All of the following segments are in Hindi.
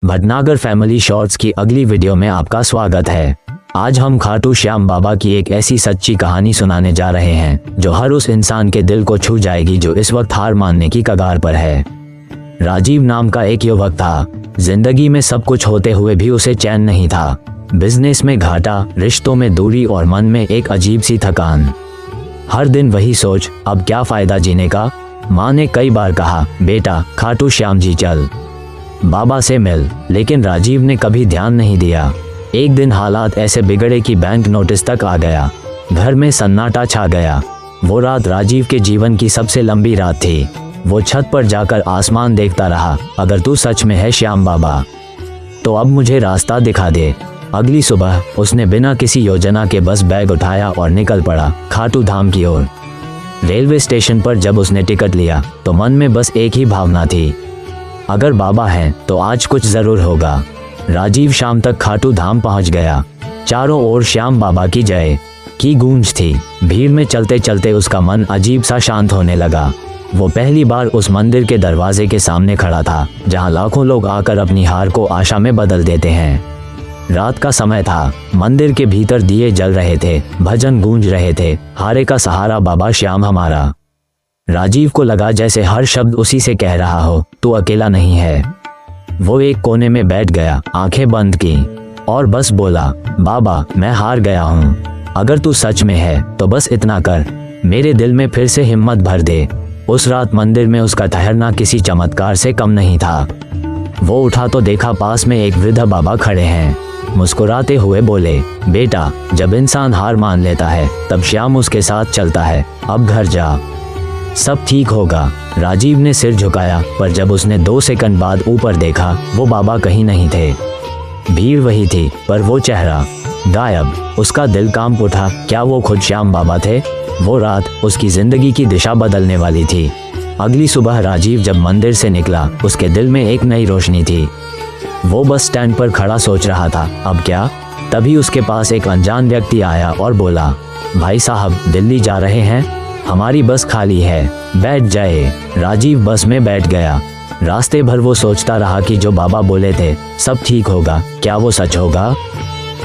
भटनागर फैमिली शॉर्ट्स की अगली वीडियो में आपका स्वागत है। आज हम खाटू श्याम बाबा की एक ऐसी सच्ची कहानी सुनाने जा रहे हैं जो हर उस इंसान के दिल को छू जाएगी जो इस वक्त हार मानने की कगार पर है। राजीव नाम का एक युवक था। जिंदगी में सब कुछ होते हुए भी उसे चैन नहीं था। बिजनेस में घाटा, रिश्तों में दूरी और मन में एक अजीब सी थकान। हर दिन वही सोच, अब क्या फायदा जीने का। माँ ने कई बार कहा, बेटा खाटू श्याम जी चल, बाबा से मिल, लेकिन राजीव ने कभी ध्यान नहीं दिया। एक दिन हालात ऐसे बिगड़े कि बैंक नोटिस तक आ गया। घर में सन्नाटा छा गया। वो रात राजीव के जीवन की सबसे लंबी रात थी। वो छत पर जाकर आसमान देखता रहा। अगर तू सच में है श्याम बाबा तो अब मुझे रास्ता दिखा दे। अगली सुबह उसने बिना किसी योजना के बस बैग उठाया और निकल पड़ा खाटू धाम की ओर। रेलवे स्टेशन पर जब उसने टिकट लिया तो मन में बस एक ही भावना थी, अगर बाबा हैं तो आज कुछ जरूर होगा। राजीव शाम तक खाटू धाम पहुंच गया। चारों ओर श्याम बाबा की जय की गूंज थी। भीड़ में चलते चलते उसका मन अजीब सा शांत होने लगा। वो पहली बार उस मंदिर के दरवाजे के सामने खड़ा था जहां लाखों लोग आकर अपनी हार को आशा में बदल देते हैं। रात का समय था। मंदिर के भीतर दिए जल रहे थे, भजन गूंज रहे थे, हारे का सहारा बाबा श्याम हमारा। राजीव को लगा जैसे हर शब्द उसी से कह रहा हो, तू अकेला नहीं है। वो एक कोने में बैठ गया, आंखें बंद की और बस बोला, बाबा मैं हार गया हूँ। अगर तू सच में है तो बस इतना कर, मेरे दिल में फिर से हिम्मत भर दे। उस रात मंदिर में उसका ठहरना किसी चमत्कार से कम नहीं था। वो उठा तो देखा पास में एक वृद्ध बाबा खड़े हैं। मुस्कुराते हुए बोले, बेटा जब इंसान हार मान लेता है तब श्याम उसके साथ चलता है, अब घर जा, सब ठीक होगा। राजीव ने सिर झुकाया, पर जब उसने 2 सेकंड बाद ऊपर देखा वो बाबा कहीं नहीं थे। भीड़ वही थी पर वो चेहरा गायब। उसका दिल कांप उठा, क्या वो खुद श्याम बाबा थे? वो रात उसकी जिंदगी की दिशा बदलने वाली थी। अगली सुबह राजीव जब मंदिर से निकला उसके दिल में एक नई रोशनी थी। वो बस स्टैंड पर खड़ा सोच रहा था, अब क्या? तभी उसके पास एक अनजान व्यक्ति आया और बोला, भाई साहब दिल्ली जा रहे हैं, हमारी बस खाली है, बैठ जाए। राजीव बस में बैठ गया। रास्ते भर वो सोचता रहा कि जो बाबा बोले थे सब ठीक होगा, क्या वो सच होगा?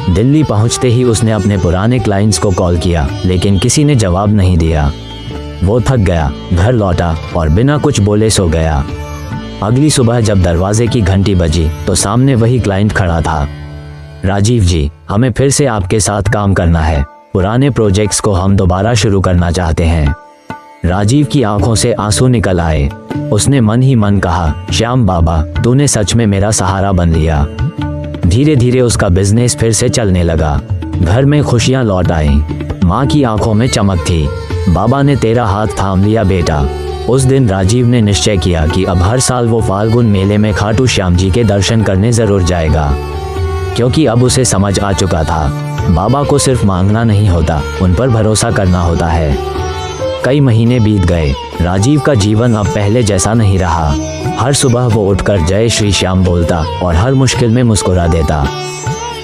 दिल्ली पहुंचते ही उसने अपने पुराने क्लाइंट्स को कॉल किया, लेकिन किसी ने जवाब नहीं दिया। वो थक गया, घर लौटा और बिना कुछ बोले सो गया। अगली सुबह जब दरवाजे की घंटी बजी तो सामने वही क्लाइंट खड़ा था। राजीव जी, हमें फिर से आपके साथ काम करना है। पुराने प्रोजेक्ट्स को हम दोबारा शुरू करना चाहते हैं। राजीव की आंखों से आंसू निकल आए। उसने मन ही मन कहा, श्याम बाबा तूने सच में मेरा सहारा बन लिया। धीरे धीरे उसका बिजनेस फिर से चलने लगा। घर में खुशियां लौट आईं। माँ की आंखों में चमक थी। बाबा ने तेरा हाथ थाम लिया बेटा। उस दिन राजीव ने निश्चय किया कि अब हर साल वो फाल्गुन मेले में खाटू श्याम जी के दर्शन करने जरूर जाएगा, क्योंकि अब उसे समझ आ चुका था, बाबा को सिर्फ मांगना नहीं होता, उन पर भरोसा करना होता है। कई महीने बीत गए। राजीव का जीवन अब पहले जैसा नहीं रहा। हर सुबह वो उठकर जय श्री श्याम बोलता और हर मुश्किल में मुस्कुरा देता।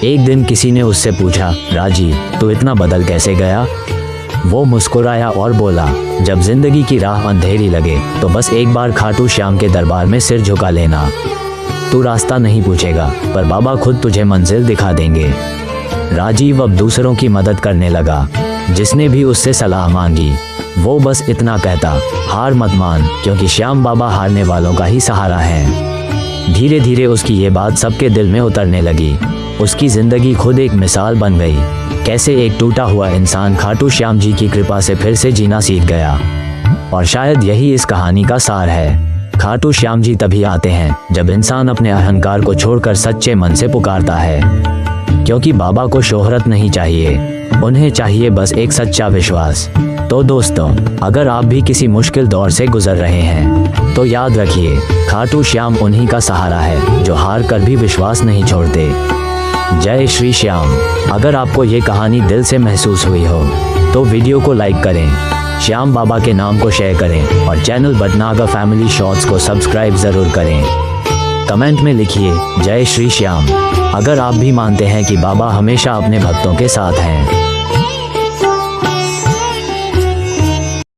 एक दिन किसी ने उससे पूछा, राजीव तू इतना बदल कैसे गया? वो मुस्कुराया और बोला, जब जिंदगी की राह अंधेरी लगे तो बस एक बार खाटू श्याम के दरबार में सिर झुका लेना। तू रास्ता नहीं पूछेगा पर बाबा खुद तुझे मंजिल दिखा देंगे। राजीव अब दूसरों की मदद करने लगा। जिसने भी उससे सलाह मांगी वो बस इतना कहता, हार मत मान, क्योंकि श्याम बाबा हारने वालों का ही सहारा है। धीरे धीरे उसकी ये बात सबके दिल में उतरने लगी। उसकी जिंदगी खुद एक मिसाल बन गई, कैसे एक टूटा हुआ इंसान खाटू श्याम जी की कृपा से फिर से जीना सीख गया। और शायद यही इस कहानी का सार है। खाटू श्याम जी तभी आते हैं जब इंसान अपने अहंकार को छोड़कर सच्चे मन से पुकारता है, क्योंकि बाबा को शोहरत नहीं चाहिए, उन्हें चाहिए बस एक सच्चा विश्वास। तो दोस्तों, अगर आप भी किसी मुश्किल दौर से गुजर रहे हैं तो याद रखिए, खाटू श्याम उन्हीं का सहारा है जो हार कर भी विश्वास नहीं छोड़ते। जय श्री श्याम। अगर आपको ये कहानी दिल से महसूस हुई हो तो वीडियो को लाइक करें, श्याम बाबा के नाम को शेयर करें और चैनल भटनागर फैमिली शॉर्ट्स को सब्सक्राइब जरूर करें। कमेंट में लिखिए जय श्री श्याम अगर आप भी मानते हैं कि बाबा हमेशा अपने भक्तों के साथ हैं।